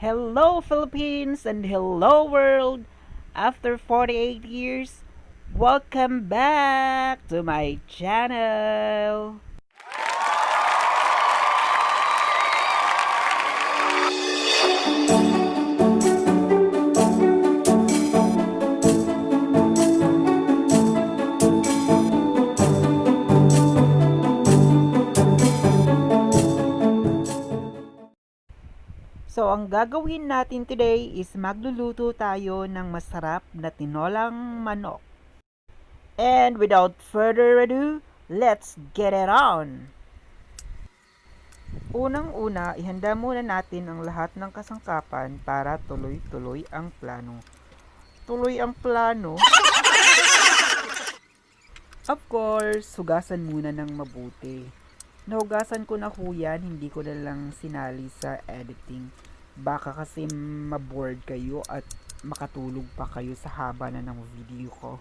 Hello, Philippines, and hello, world! After 48 years, welcome back to my channel! So, ang gagawin natin today is magluluto tayo ng masarap na tinolang manok. And without further ado, let's get it on! Unang-una, ihanda muna natin ang lahat ng kasangkapan para tuloy-tuloy ang plano. Tuloy ang plano? Of course, hugasan muna ng mabuti. Nahugasan ko na ho yan, hindi ko na lang sinali sa editing. Baka kasi maboard kayo at makatulog pa kayo sa haba na ng video ko.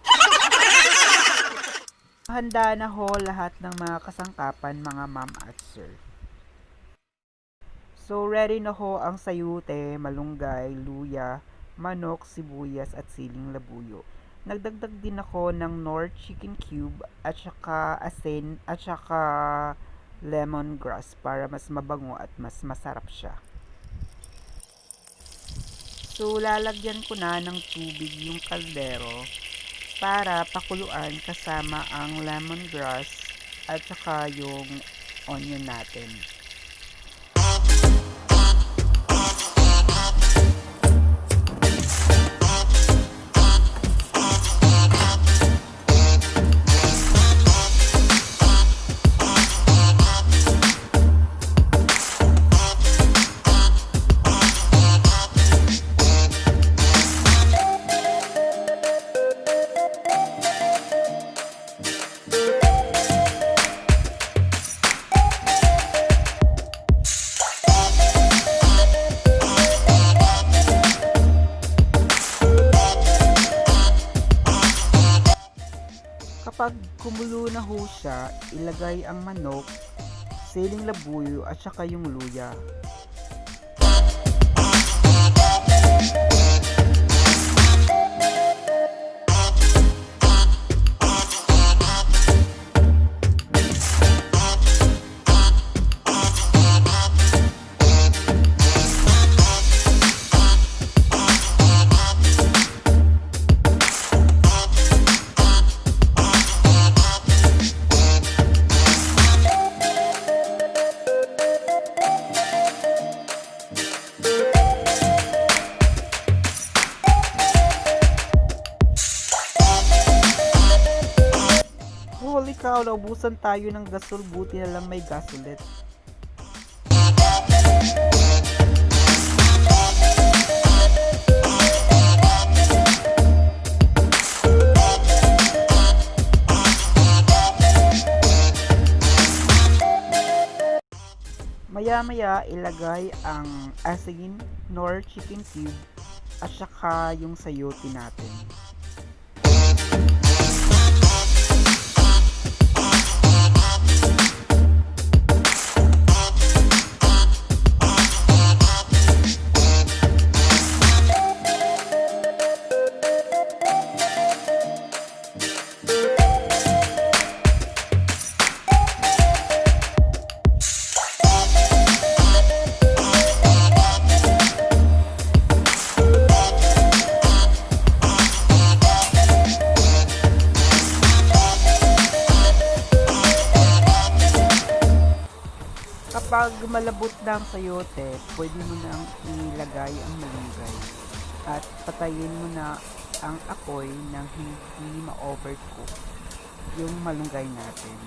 Handa na ho lahat ng mga kasangkapan, mga ma'am at sir. So ready na ho ang sayote, malunggay, luya, manok, sibuyas at siling labuyo. Nagdagdag din ako ng Nor chicken cube at saka asin at saka lemongrass para mas mabango at mas masarap siya. So lalagyan ko na ng tubig yung kaldero para pakuluan kasama ang lemongrass at saka yung onion natin. Kapag kumulo na ho siya, ilagay ang manok, siling labuyo at saka yung luya. Holy cow, naubusan tayo ng gasol, buti na lang may gas ulit. Maya-maya ilagay ang asin, nor chicken cube at saka yung sayote natin. Kapag malabot na ang sayote, pwede mo nang ilagay ang malunggay at patayin mo na ang apoy nang hindi ma-overcook yung malunggay natin.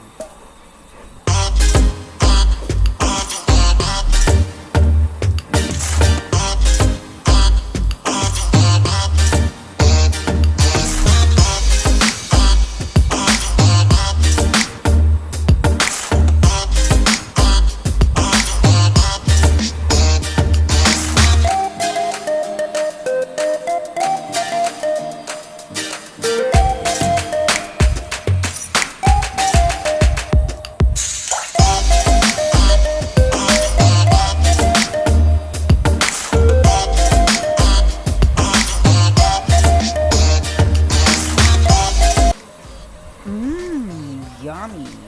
yummy!